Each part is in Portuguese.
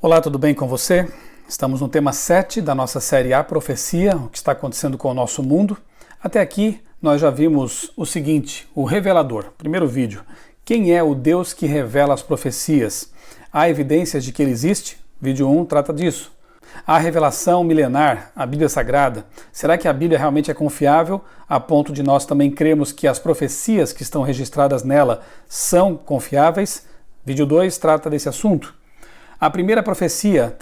Olá, tudo bem com você? Estamos no tema 7 da nossa série A Profecia, o que está acontecendo com o nosso mundo. Até aqui nós já vimos o seguinte, o revelador. Primeiro vídeo, quem é o Deus que revela as profecias? Há evidências de que ele existe? Vídeo 1 trata disso. A revelação milenar, a Bíblia Sagrada, será que a Bíblia realmente é confiável a ponto de nós também crermos que as profecias que estão registradas nela são confiáveis? Vídeo 2 trata desse assunto. A primeira profecia,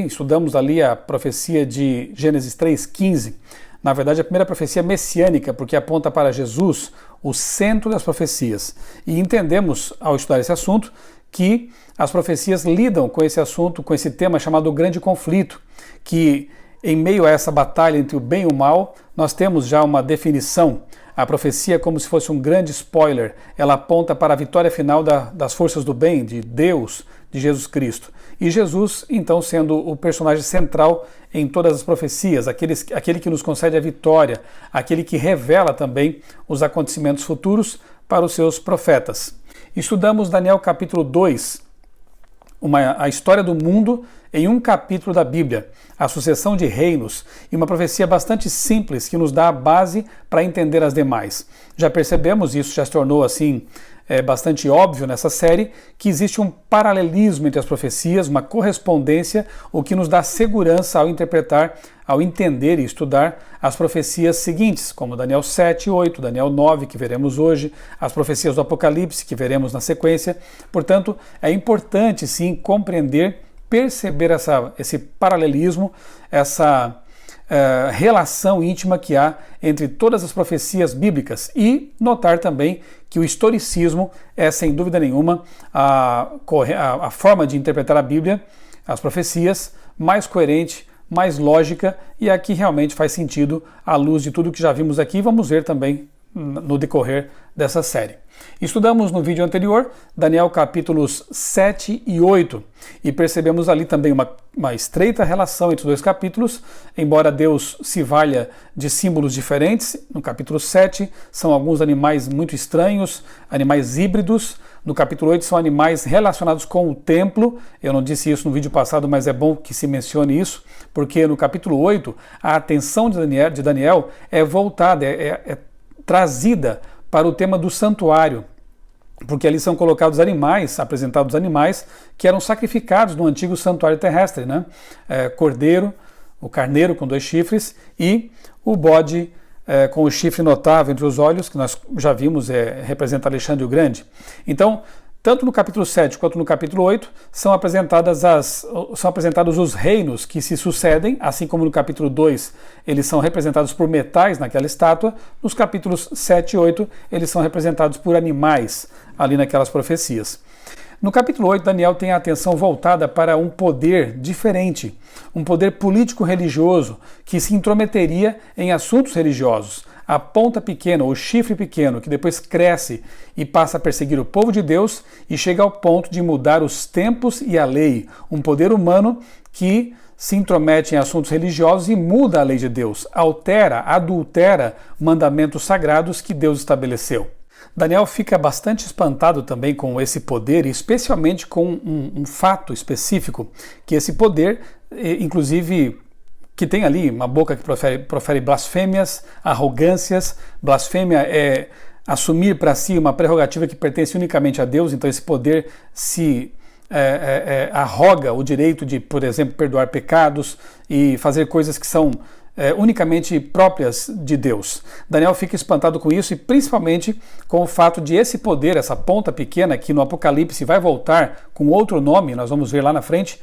estudamos ali a profecia de Gênesis 3:15. Na verdade, a primeira profecia messiânica, porque aponta para Jesus, o centro das profecias. E entendemos, ao estudar esse assunto, que as profecias lidam com esse assunto, com esse tema chamado grande conflito, que em meio a essa batalha entre o bem e o mal, nós temos já uma definição. A profecia é como se fosse um grande spoiler, ela aponta para a vitória final das forças do bem, de Deus, de Jesus Cristo. E Jesus, então, sendo o personagem central em todas as profecias, aquele que nos concede a vitória, aquele que revela também os acontecimentos futuros para os seus profetas. Estudamos Daniel capítulo 2, a história do mundo em um capítulo da Bíblia, a sucessão de reinos e uma profecia bastante simples que nos dá a base para entender as demais. Já percebemos, isso já se tornou assim bastante óbvio nessa série, que existe um paralelismo entre as profecias, uma correspondência, o que nos dá segurança ao interpretar, ao entender e estudar as profecias seguintes, como Daniel 7 e 8, Daniel 9, que veremos hoje, as profecias do Apocalipse, que veremos na sequência. Portanto, é importante sim compreender, perceber esse paralelismo, essa relação íntima que há entre todas as profecias bíblicas e notar também que o historicismo é, sem dúvida nenhuma, a forma de interpretar a Bíblia, as profecias, mais coerente, mais lógica e aqui realmente faz sentido à luz de tudo que já vimos aqui. Vamos ver também no decorrer dessa série. Estudamos no vídeo anterior Daniel capítulos 7 e 8 e percebemos ali também uma estreita relação entre os dois capítulos, embora Deus se valha de símbolos diferentes. No capítulo 7 são alguns animais muito estranhos, animais híbridos. No capítulo 8 são animais relacionados com o templo. Eu não disse isso no vídeo passado, mas é bom que se mencione isso, porque no capítulo 8 a atenção de Daniel é voltada, é trazida para o tema do santuário, porque ali são colocados apresentados animais que eram sacrificados no antigo santuário terrestre, né? Cordeiro, o carneiro com 2 chifres e o bode com o chifre notável entre os olhos, que nós já vimos, representa Alexandre o Grande. Então, tanto no capítulo 7 quanto no capítulo 8 são apresentados os reinos que se sucedem, assim como no capítulo 2 eles são representados por metais naquela estátua, nos capítulos 7 e 8 eles são representados por animais ali naquelas profecias. No capítulo 8, Daniel tem a atenção voltada para um poder diferente, um poder político-religioso que se intrometeria em assuntos religiosos. A ponta pequena, o chifre pequeno, que depois cresce e passa a perseguir o povo de Deus e chega ao ponto de mudar os tempos e a lei. Um poder humano que se intromete em assuntos religiosos e muda a lei de Deus, adultera mandamentos sagrados que Deus estabeleceu. Daniel fica bastante espantado também com esse poder, e especialmente com um fato específico, que esse poder, inclusive, que tem ali uma boca que profere blasfêmias, arrogâncias. Blasfêmia é assumir para si uma prerrogativa que pertence unicamente a Deus, então esse poder se arroga o direito de, por exemplo, perdoar pecados e fazer coisas que são unicamente próprias de Deus. Daniel fica espantado com isso e principalmente com o fato de esse poder, essa ponta pequena, que no Apocalipse vai voltar com outro nome, nós vamos ver lá na frente.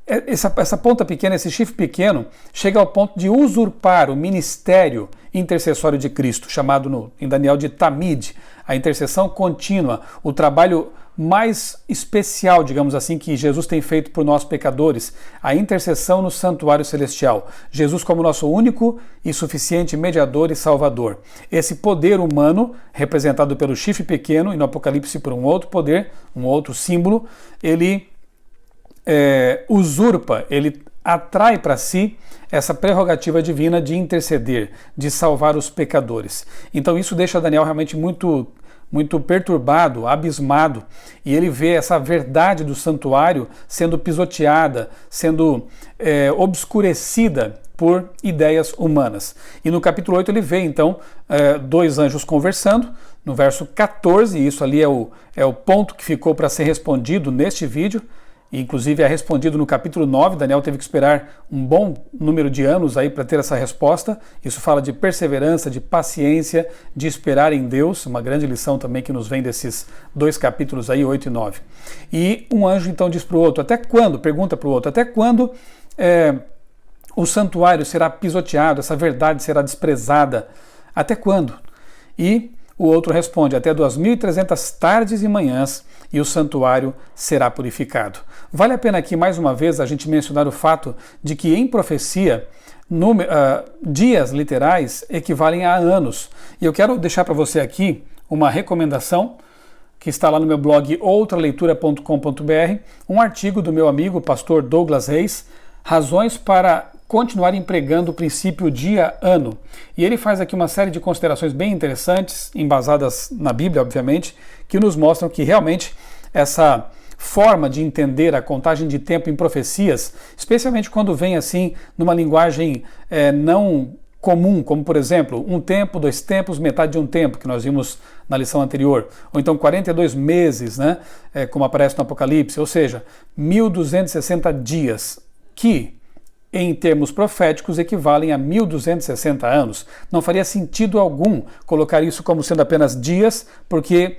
Essa ponta pequena, esse chifre pequeno, chega ao ponto de usurpar o ministério intercessório de Cristo, chamado em Daniel de Tamid, a intercessão contínua, o trabalho mais especial, digamos assim, que Jesus tem feito por nós pecadores, a intercessão no santuário celestial. Jesus como nosso único e suficiente mediador e salvador. Esse poder humano, representado pelo chifre pequeno, e no Apocalipse por um outro poder, um outro símbolo, ele usurpa, ele atrai para si essa prerrogativa divina de interceder, de salvar os pecadores. Então isso deixa Daniel realmente muito muito perturbado, abismado, e ele vê essa verdade do santuário sendo pisoteada, sendo obscurecida por ideias humanas. E no capítulo 8 ele vê então dois anjos conversando, no verso 14, e isso ali é o ponto que ficou para ser respondido neste vídeo, e inclusive é respondido no capítulo 9, Daniel teve que esperar um bom número de anos aí para ter essa resposta. Isso fala de perseverança, de paciência, de esperar em Deus, uma grande lição também que nos vem desses dois capítulos aí, 8 e 9. E um anjo então diz para o outro, até quando? Pergunta para o outro, até quando o santuário será pisoteado, essa verdade será desprezada? Até quando? E o outro responde, até 2.300 tardes e manhãs, e o santuário será purificado. Vale a pena aqui, mais uma vez, a gente mencionar o fato de que em profecia, dias literais equivalem a anos. E eu quero deixar para você aqui uma recomendação, que está lá no meu blog outraleitura.com.br, um artigo do meu amigo, pastor Douglas Reis, Razões para continuar empregando o princípio dia-ano. E ele faz aqui uma série de considerações bem interessantes, embasadas na Bíblia, obviamente, que nos mostram que realmente essa forma de entender a contagem de tempo em profecias, especialmente quando vem assim numa linguagem não comum, como por exemplo, um tempo, dois tempos, metade de um tempo, que nós vimos na lição anterior, ou então 42 meses, né, como aparece no Apocalipse, ou seja, 1.260 dias, que em termos proféticos equivalem a 1.260 anos. Não faria sentido algum colocar isso como sendo apenas dias, porque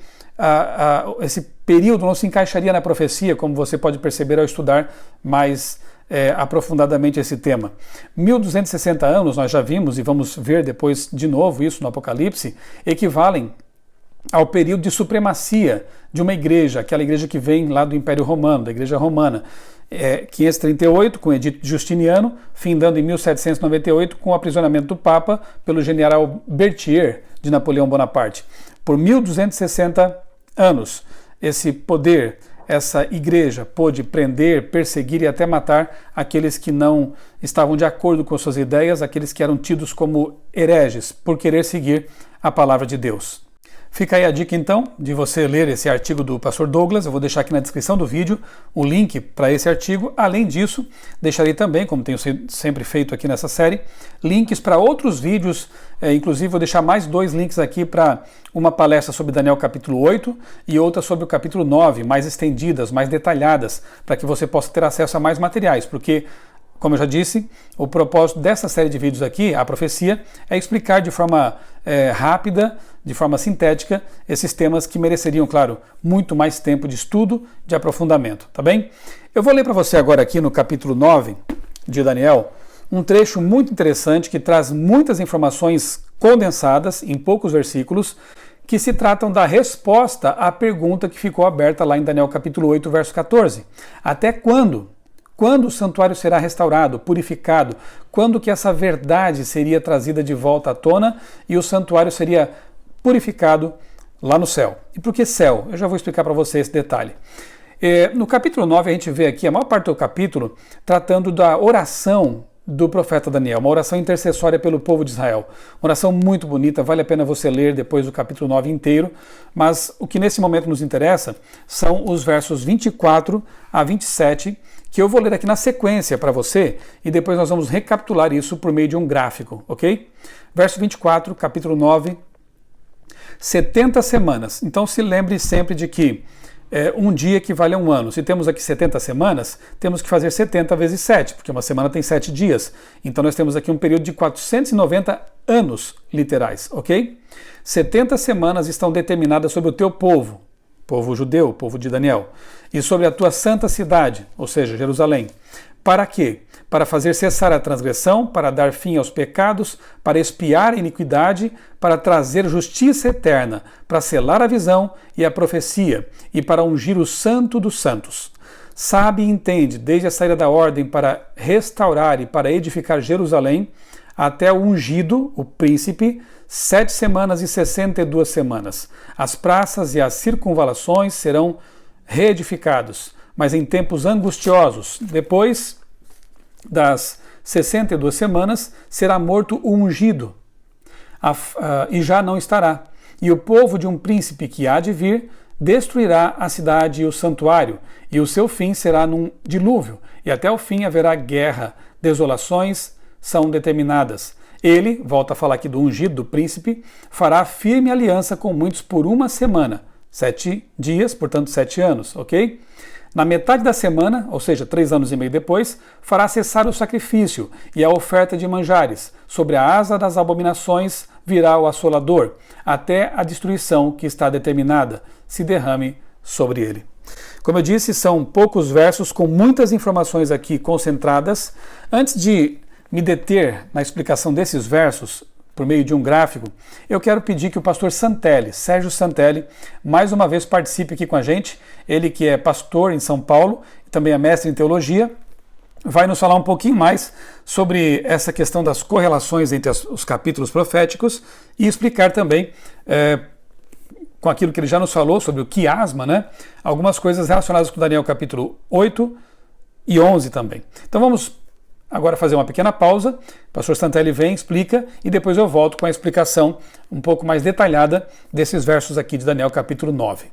esse período não se encaixaria na profecia, como você pode perceber ao estudar mais aprofundadamente esse tema. 1.260 anos, nós já vimos e vamos ver depois de novo isso no Apocalipse, equivalem ao período de supremacia de uma igreja, aquela igreja que vem lá do Império Romano, da Igreja Romana. 538, com o Edito Justiniano, findando em 1798 com o aprisionamento do Papa pelo general Berthier de Napoleão Bonaparte. Por 1.260 anos, esse poder, essa igreja pôde prender, perseguir e até matar aqueles que não estavam de acordo com suas ideias, aqueles que eram tidos como hereges, por querer seguir a palavra de Deus. Fica aí a dica então de você ler esse artigo do pastor Douglas. Eu vou deixar aqui na descrição do vídeo o link para esse artigo. Além disso, deixarei também, como tenho sempre feito aqui nessa série, links para outros vídeos. Inclusive vou deixar mais 2 links aqui para uma palestra sobre Daniel capítulo 8 e outra sobre o capítulo 9, mais estendidas, mais detalhadas, para que você possa ter acesso a mais materiais, porque, como eu já disse, o propósito dessa série de vídeos aqui, a profecia, é explicar de forma rápida, de forma sintética, esses temas que mereceriam, claro, muito mais tempo de estudo, de aprofundamento, tá bem? Eu vou ler para você agora aqui no capítulo 9 de Daniel, um trecho muito interessante que traz muitas informações condensadas em poucos versículos, que se tratam da resposta à pergunta que ficou aberta lá em Daniel capítulo 8, verso 14. Até quando? Quando o santuário será restaurado, purificado? Quando que essa verdade seria trazida de volta à tona e o santuário seria purificado lá no céu? E por que céu? Eu já vou explicar para você esse detalhe. No capítulo 9 a gente vê aqui a maior parte do capítulo tratando da oração do profeta Daniel, uma oração intercessória pelo povo de Israel. Uma oração muito bonita, vale a pena você ler depois do capítulo 9 inteiro, mas o que nesse momento nos interessa são os versos 24 a 27, que eu vou ler aqui na sequência para você, e depois nós vamos recapitular isso por meio de um gráfico, ok? Verso 24, capítulo 9, 70 semanas. Então se lembre sempre de que um dia equivale a um ano. Se temos aqui 70 semanas, temos que fazer 70 vezes 7, porque uma semana tem 7 dias. Então nós temos aqui um período de 490 anos literais, ok? 70 semanas estão determinadas sobre o teu povo, povo judeu, povo de Daniel, e sobre a tua santa cidade, ou seja, Jerusalém. Para quê? Para fazer cessar a transgressão, para dar fim aos pecados, para expiar a iniquidade, para trazer justiça eterna, para selar a visão e a profecia, e para ungir o santo dos santos. Sabe e entende, desde a saída da ordem para restaurar e para edificar Jerusalém, até o ungido, o príncipe, 7 semanas e 62 semanas. As praças e as circunvalações serão reedificados, mas em tempos angustiosos. Depois das 62 semanas, será morto o ungido, e já não estará. E o povo de um príncipe que há de vir destruirá a cidade e o santuário, e o seu fim será num dilúvio, e até o fim haverá guerra, desolações são determinadas. Ele, volta a falar aqui do ungido, do príncipe, fará firme aliança com muitos por uma semana, 7 dias, portanto 7 anos, ok? Na metade da semana, ou seja, 3 anos e meio depois, fará cessar o sacrifício e a oferta de manjares. Sobre a asa das abominações virá o assolador, até a destruição que está determinada se derrame sobre ele. Como eu disse, são poucos versos com muitas informações aqui concentradas. Antes de me deter na explicação desses versos, por meio de um gráfico, eu quero pedir que o pastor Santelli, Sérgio Santelli, mais uma vez participe aqui com a gente. Ele que é pastor em São Paulo, também é mestre em teologia, vai nos falar um pouquinho mais sobre essa questão das correlações entre os capítulos proféticos e explicar também, com aquilo que ele já nos falou sobre o quiasma, né, algumas coisas relacionadas com Daniel capítulo 8 e 11 também. Então vamos agora fazer uma pequena pausa, o pastor Santelli vem, explica, e depois eu volto com a explicação um pouco mais detalhada desses versos aqui de Daniel capítulo 9.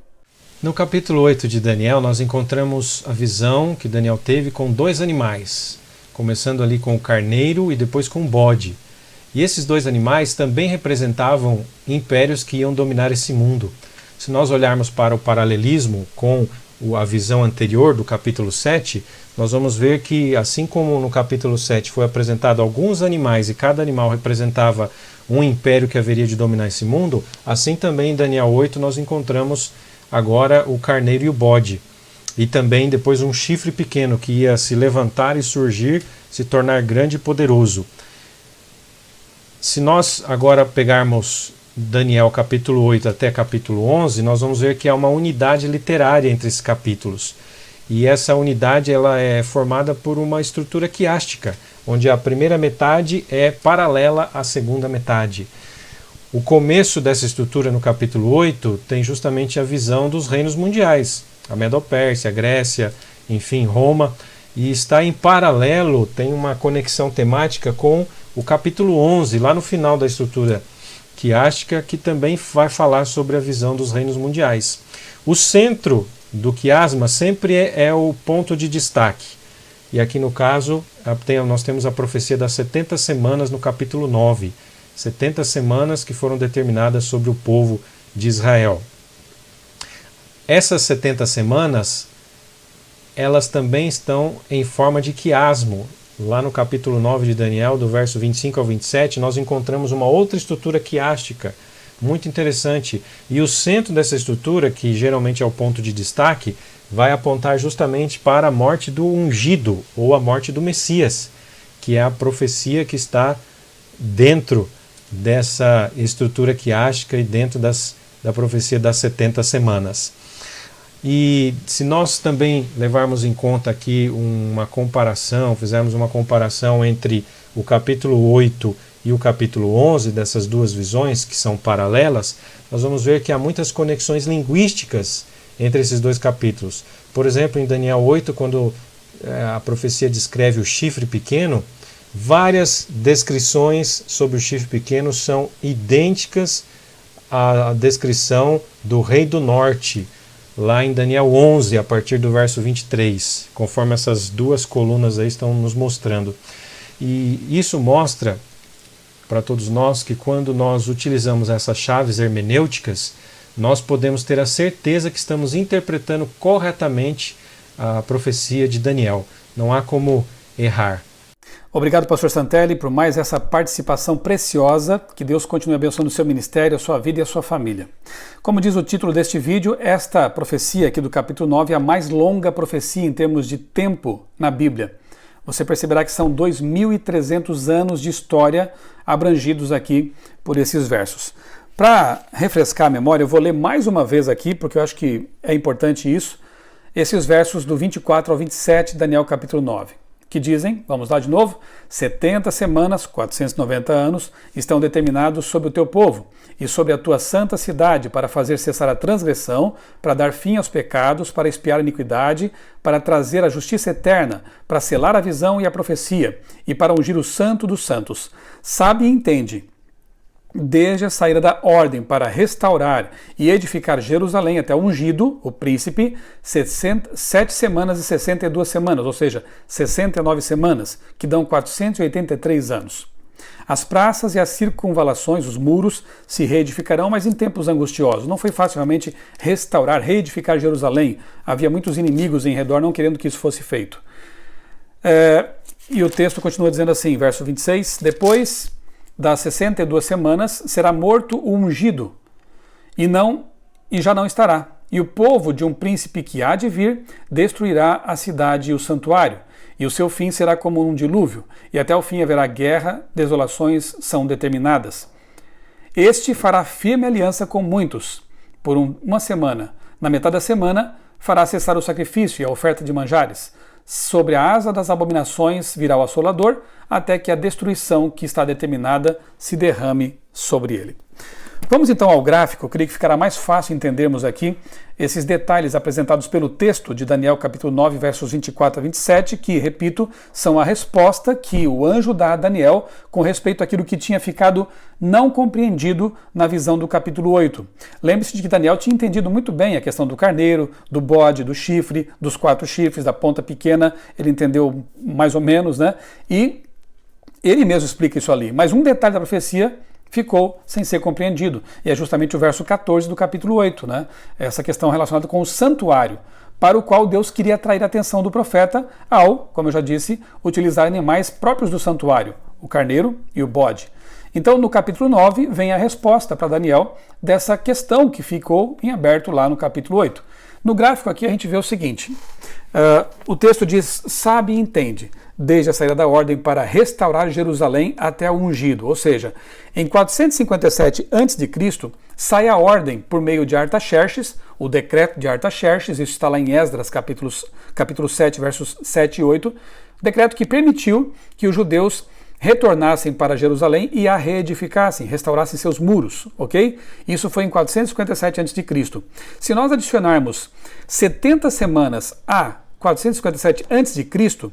No capítulo 8 de Daniel, nós encontramos a visão que Daniel teve com 2 animais, começando ali com o carneiro e depois com o bode. E esses 2 animais também representavam impérios que iam dominar esse mundo. Se nós olharmos para o paralelismo com a visão anterior do capítulo 7, nós vamos ver que, assim como no capítulo 7 foi apresentado alguns animais e cada animal representava um império que haveria de dominar esse mundo, assim também em Daniel 8 nós encontramos agora o carneiro e o bode. E também depois um chifre pequeno que ia se levantar e surgir, se tornar grande e poderoso. Se nós agora pegarmos Daniel capítulo 8 até capítulo 11, nós vamos ver que há uma unidade literária entre esses capítulos. E essa unidade ela é formada por uma estrutura quiástica, onde a primeira metade é paralela à segunda metade. O começo dessa estrutura no capítulo 8 tem justamente a visão dos reinos mundiais, a Medo-Pérsia, a Grécia, enfim, Roma, e está em paralelo, tem uma conexão temática com o capítulo 11, lá no final da estrutura quiástica, que também vai falar sobre a visão dos reinos mundiais. O centro do quiasma sempre é o ponto de destaque. E aqui no caso, nós temos a profecia das 70 semanas no capítulo 9. 70 semanas que foram determinadas sobre o povo de Israel. Essas 70 semanas, elas também estão em forma de quiasmo. Lá no capítulo 9 de Daniel, do verso 25 ao 27, nós encontramos uma outra estrutura quiástica, muito interessante. E o centro dessa estrutura, que geralmente é o ponto de destaque, vai apontar justamente para a morte do ungido, ou a morte do Messias, que é a profecia que está dentro dessa estrutura quiástica e dentro da profecia das 70 semanas. E se nós também levarmos em conta aqui fizermos uma comparação entre o capítulo 8 e o capítulo 11, dessas duas visões que são paralelas, nós vamos ver que há muitas conexões linguísticas entre esses dois capítulos. Por exemplo, em Daniel 8, quando a profecia descreve o chifre pequeno, várias descrições sobre o chifre pequeno são idênticas à descrição do rei do norte, lá em Daniel 11, a partir do verso 23, conforme essas duas colunas aí estão nos mostrando. E isso mostra para todos nós que quando nós utilizamos essas chaves hermenêuticas, nós podemos ter a certeza que estamos interpretando corretamente a profecia de Daniel. Não há como errar. Obrigado, pastor Santelli, por mais essa participação preciosa. Que Deus continue abençoando o seu ministério, a sua vida e a sua família. Como diz o título deste vídeo, esta profecia aqui do capítulo 9 é a mais longa profecia em termos de tempo na Bíblia. Você perceberá que são 2.300 anos de história abrangidos aqui por esses versos. Para refrescar a memória, eu vou ler mais uma vez aqui, porque eu acho que é importante isso, esses versos do 24 ao 27 de Daniel capítulo 9. Que dizem, vamos lá de novo, 70 semanas, 490 anos, estão determinados sobre o teu povo e sobre a tua santa cidade para fazer cessar a transgressão, para dar fim aos pecados, para expiar a iniquidade, para trazer a justiça eterna, para selar a visão e a profecia e para ungir o santo dos santos. Sabe e entende. desde a saída da ordem para restaurar e edificar Jerusalém até o ungido, o príncipe, 7 semanas e 62 semanas, ou seja, 69 semanas, que dão 483 anos. As praças e as circunvalações, os muros, se reedificarão, mas em tempos angustiosos. Não foi fácil realmente restaurar, reedificar Jerusalém. Havia muitos inimigos em redor não querendo que isso fosse feito. E o texto continua dizendo assim, verso 26, depois das 62 semanas será morto o ungido, e já não estará. E o povo de um príncipe que há de vir destruirá a cidade e o santuário, e o seu fim será como um dilúvio, e até o fim haverá guerra, desolações são determinadas. Este fará firme aliança com muitos, por uma semana. Na metade da semana fará cessar o sacrifício e a oferta de manjares. Sobre a asa das abominações virá o assolador, até que a destruição que está determinada se derrame sobre ele. Vamos então ao gráfico. Eu creio que ficará mais fácil entendermos aqui esses detalhes apresentados pelo texto de Daniel capítulo 9, versos 24 a 27, que, repito, são a resposta que o anjo dá a Daniel com respeito àquilo que tinha ficado não compreendido na visão do capítulo 8. Lembre-se de que Daniel tinha entendido muito bem a questão do carneiro, do bode, do chifre, dos 4 chifres, da ponta pequena, ele entendeu mais ou menos, né? E ele mesmo explica isso ali. Mas um detalhe da profecia ficou sem ser compreendido. E é justamente o verso 14 do capítulo 8, né? Essa questão relacionada com o santuário, para o qual Deus queria atrair a atenção do profeta ao, como eu já disse, utilizar animais próprios do santuário, o carneiro e o bode. Então, no capítulo 9, vem a resposta para Daniel dessa questão que ficou em aberto lá no capítulo 8. No gráfico aqui a gente vê o seguinte, o texto diz, sabe e entende, desde a saída da ordem para restaurar Jerusalém até o ungido. Ou seja, em 457 a.C., sai a ordem por meio de Artaxerxes, o decreto de Artaxerxes, isso está lá em Esdras, capítulo 7, versos 7 e 8, decreto que permitiu que os judeus retornassem para Jerusalém e a reedificassem, restaurassem seus muros, ok? Isso foi em 457 a.C. Se nós adicionarmos 70 semanas a 457 a.C.,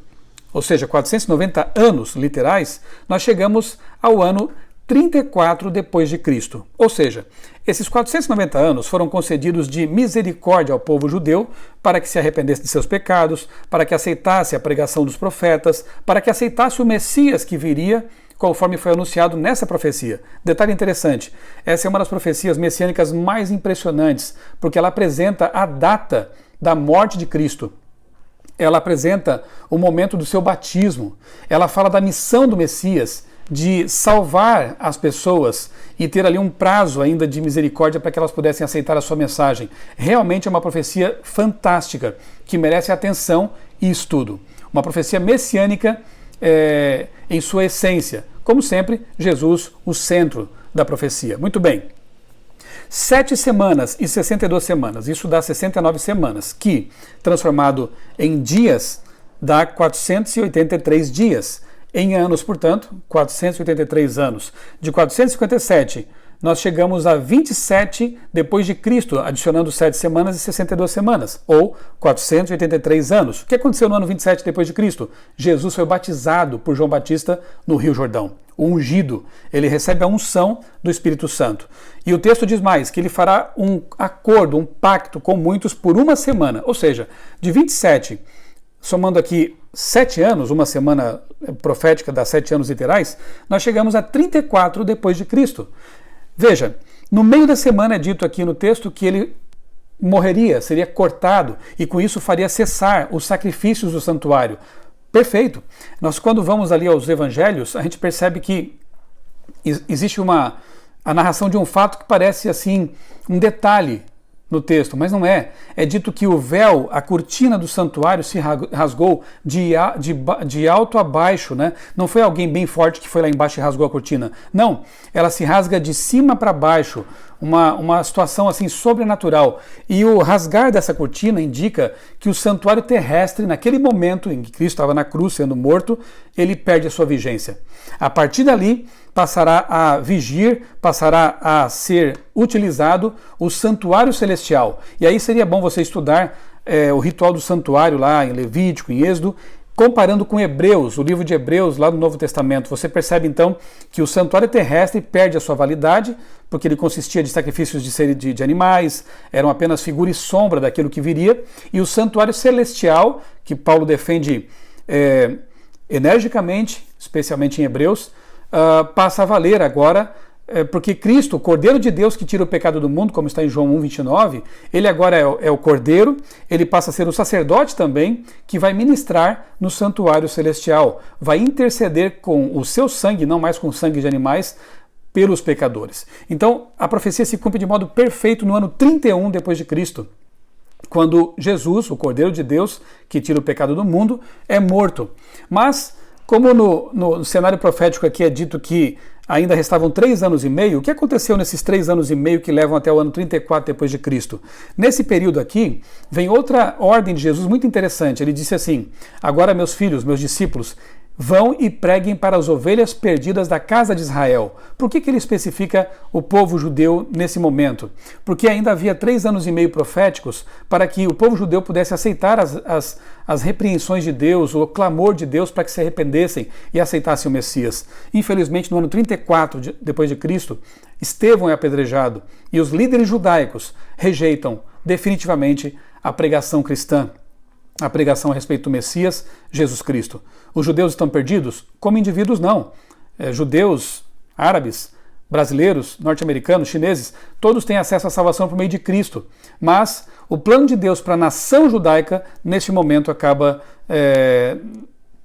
ou seja, 490 anos literais, nós chegamos ao ano 34 depois de Cristo. Ou seja, esses 490 anos foram concedidos de misericórdia ao povo judeu para que se arrependesse de seus pecados, para que aceitasse a pregação dos profetas, para que aceitasse o Messias que viria, conforme foi anunciado nessa profecia. Detalhe interessante, essa é uma das profecias messiânicas mais impressionantes, porque ela apresenta a data da morte de Cristo. Ela apresenta o momento do seu batismo. Ela fala da missão do Messias de salvar as pessoas e ter ali um prazo ainda de misericórdia para que elas pudessem aceitar a sua mensagem. Realmente é uma profecia fantástica, que merece atenção e estudo. Uma profecia messiânica em sua essência. Como sempre, Jesus, o centro da profecia. Muito bem. 7 semanas e 62 semanas, isso dá 69 semanas, que, transformado em dias, dá 483 dias. Em anos, portanto, 483 anos. De 457, nós chegamos a 27 depois de Cristo, adicionando 7 semanas e 62 semanas, ou 483 anos. O que aconteceu no ano 27 depois de Cristo? Jesus foi batizado por João Batista no Rio Jordão. O ungido, ele recebe a unção do Espírito Santo. E o texto diz mais, que ele fará um acordo, um pacto com muitos por uma semana, ou seja, de 27, somando aqui 7 anos, uma semana profética dá 7 anos literais, nós chegamos a 34 depois de Cristo. Veja, no meio da semana é dito aqui no texto que ele morreria, seria cortado, e com isso faria cessar os sacrifícios do santuário. Perfeito. Nós, quando vamos ali aos evangelhos, a gente percebe que existe a narração de um fato que parece assim um detalhe no texto, mas não é. É dito que o véu, a cortina do santuário se rasgou de alto a baixo, né? Não foi alguém bem forte que foi lá embaixo e rasgou a cortina. Não, ela se rasga de cima para baixo, uma situação assim sobrenatural. E o rasgar dessa cortina indica que o santuário terrestre, naquele momento em que Cristo estava na cruz sendo morto, ele perde a sua vigência. A partir dali, passará a vigir, passará a ser utilizado o santuário celestial. E aí seria bom você estudar o ritual do santuário lá em Levítico, em Êxodo, Comparando com Hebreus, o livro de Hebreus, lá no Novo Testamento, você percebe então que o santuário terrestre perde a sua validade, porque ele consistia de sacrifícios de animais, eram apenas figura e sombra daquilo que viria, e o santuário celestial, que Paulo defende energicamente, especialmente em Hebreus, passa a valer agora, porque Cristo, o Cordeiro de Deus que tira o pecado do mundo, como está em João 1,29, ele agora é o Cordeiro, ele passa a ser o sacerdote também, que vai ministrar no santuário celestial, vai interceder com o seu sangue, não mais com o sangue de animais, pelos pecadores. Então, a profecia se cumpre de modo perfeito no ano 31 depois de Cristo, quando Jesus, o Cordeiro de Deus, que tira o pecado do mundo, é morto. Mas, como no cenário profético aqui é dito que ainda restavam 3 anos e meio, o que aconteceu nesses 3 anos e meio que levam até o ano 34 depois de Cristo? Nesse período aqui, vem outra ordem de Jesus muito interessante. Ele disse assim: agora meus filhos, meus discípulos, vão e preguem para as ovelhas perdidas da casa de Israel. Por que ele especifica o povo judeu nesse momento? Porque ainda havia 3 anos e meio proféticos para que o povo judeu pudesse aceitar as repreensões de Deus, o clamor de Deus para que se arrependessem e aceitassem o Messias. Infelizmente, no ano 34 depois de Cristo, Estevão é apedrejado e os líderes judaicos rejeitam definitivamente a pregação cristã, a pregação a respeito do Messias, Jesus Cristo. Os judeus estão perdidos? Como indivíduos, não. Judeus, árabes, brasileiros, norte-americanos, chineses, todos têm acesso à salvação por meio de Cristo. Mas o plano de Deus para a nação judaica, neste momento, acaba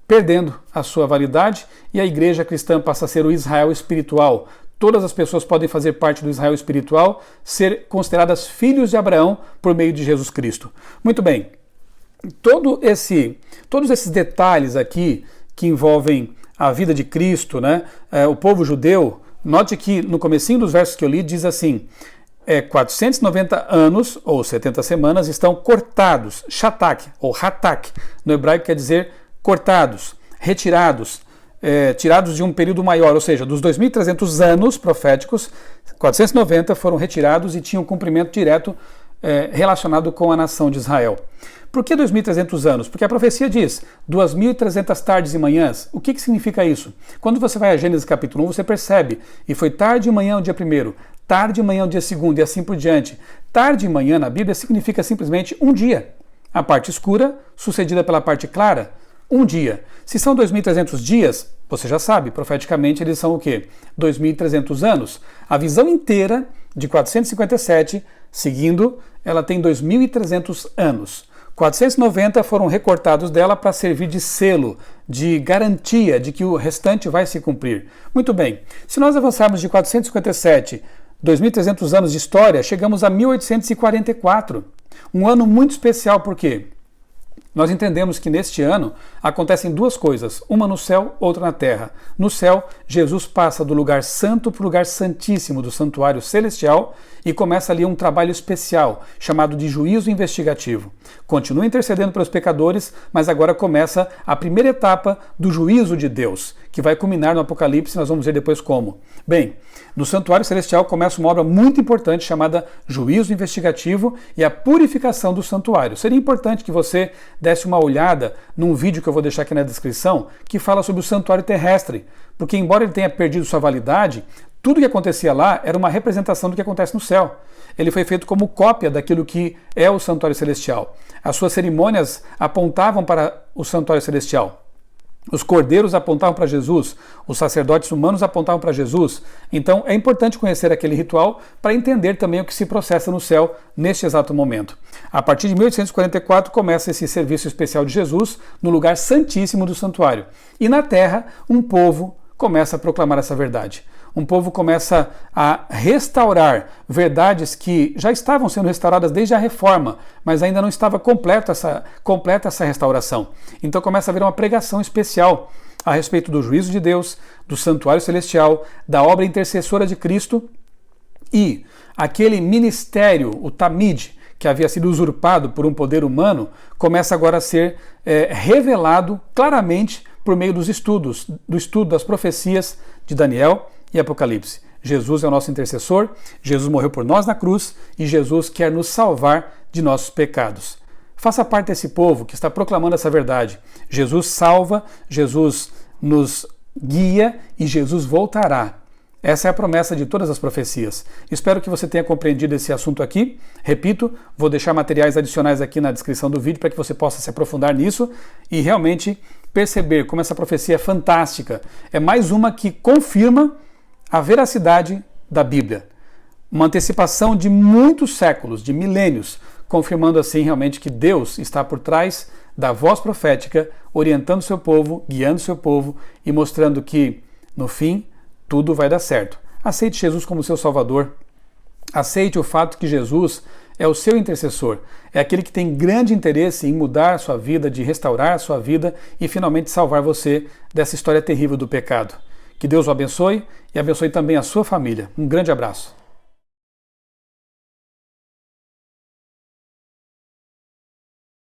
perdendo a sua validade e a igreja cristã passa a ser o Israel espiritual. Todas as pessoas podem fazer parte do Israel espiritual, ser consideradas filhos de Abraão por meio de Jesus Cristo. Muito bem. Todos esses detalhes aqui que envolvem a vida de Cristo, né? O povo judeu, note que no comecinho dos versos que eu li diz assim: 490 anos, ou 70 semanas, estão cortados, shatak, ou hatak, no hebraico quer dizer cortados, retirados, tirados de um período maior, ou seja, dos 2.300 anos proféticos, 490 foram retirados e tinham cumprimento direto relacionado com a nação de Israel. Por que 2.300 anos? Porque a profecia diz 2.300 tardes e manhãs. O que significa isso? Quando você vai a Gênesis capítulo 1, você percebe, e foi tarde e manhã o dia 1º, tarde e manhã o dia 2º e assim por diante. Tarde e manhã na Bíblia significa simplesmente um dia. A parte escura sucedida pela parte clara, um dia. Se são 2.300 dias, você já sabe, profeticamente eles são o quê? 2.300 anos. A visão inteira de 457, seguindo, ela tem 2.300 anos. 490 foram recortados dela para servir de selo, de garantia de que o restante vai se cumprir. Muito bem, se nós avançarmos de 457, 2.300 anos de história, chegamos a 1844. Um ano muito especial, por quê? Nós entendemos que neste ano acontecem 2 coisas, uma no céu, outra na terra. No céu, Jesus passa do lugar santo para o lugar santíssimo do santuário celestial e começa ali um trabalho especial, chamado de juízo investigativo. Continua intercedendo pelos pecadores, mas agora começa a primeira etapa do juízo de Deus, que vai culminar no Apocalipse, nós vamos ver depois como. Bem, no santuário celestial começa uma obra muito importante chamada juízo investigativo e a purificação do santuário. Seria importante que você desse uma olhada num vídeo que eu vou deixar aqui na descrição, que fala sobre o santuário terrestre, porque embora ele tenha perdido sua validade, tudo que acontecia lá era uma representação do que acontece no céu. Ele foi feito como cópia daquilo que é o santuário celestial. As suas cerimônias apontavam para o santuário celestial. Os cordeiros apontavam para Jesus, os sacerdotes humanos apontavam para Jesus. Então é importante conhecer aquele ritual para entender também o que se processa no céu neste exato momento. A partir de 1844 começa esse serviço especial de Jesus no lugar santíssimo do santuário. E na terra, um povo começa a proclamar essa verdade. Um povo começa a restaurar verdades que já estavam sendo restauradas desde a Reforma, mas ainda não estava completa essa restauração. Então começa a haver uma pregação especial a respeito do juízo de Deus, do santuário celestial, da obra intercessora de Cristo e aquele ministério, o Tamid, que havia sido usurpado por um poder humano, começa agora a ser revelado claramente por meio do estudo das profecias de Daniel e Apocalipse. Jesus é o nosso intercessor, Jesus morreu por nós na cruz e Jesus quer nos salvar de nossos pecados. Faça parte desse povo que está proclamando essa verdade. Jesus salva, Jesus nos guia e Jesus voltará. Essa é a promessa de todas as profecias. Espero que você tenha compreendido esse assunto aqui. Repito, vou deixar materiais adicionais aqui na descrição do vídeo para que você possa se aprofundar nisso e realmente perceber como essa profecia é fantástica. É mais uma que confirma a veracidade da Bíblia. Uma antecipação de muitos séculos, de milênios, confirmando assim realmente que Deus está por trás da voz profética, orientando seu povo, guiando seu povo e mostrando que, no fim, tudo vai dar certo. Aceite Jesus como seu Salvador. Aceite o fato que Jesus é o seu intercessor. É aquele que tem grande interesse em mudar a sua vida, de restaurar a sua vida e finalmente salvar você dessa história terrível do pecado. Que Deus o abençoe e abençoe também a sua família. Um grande abraço.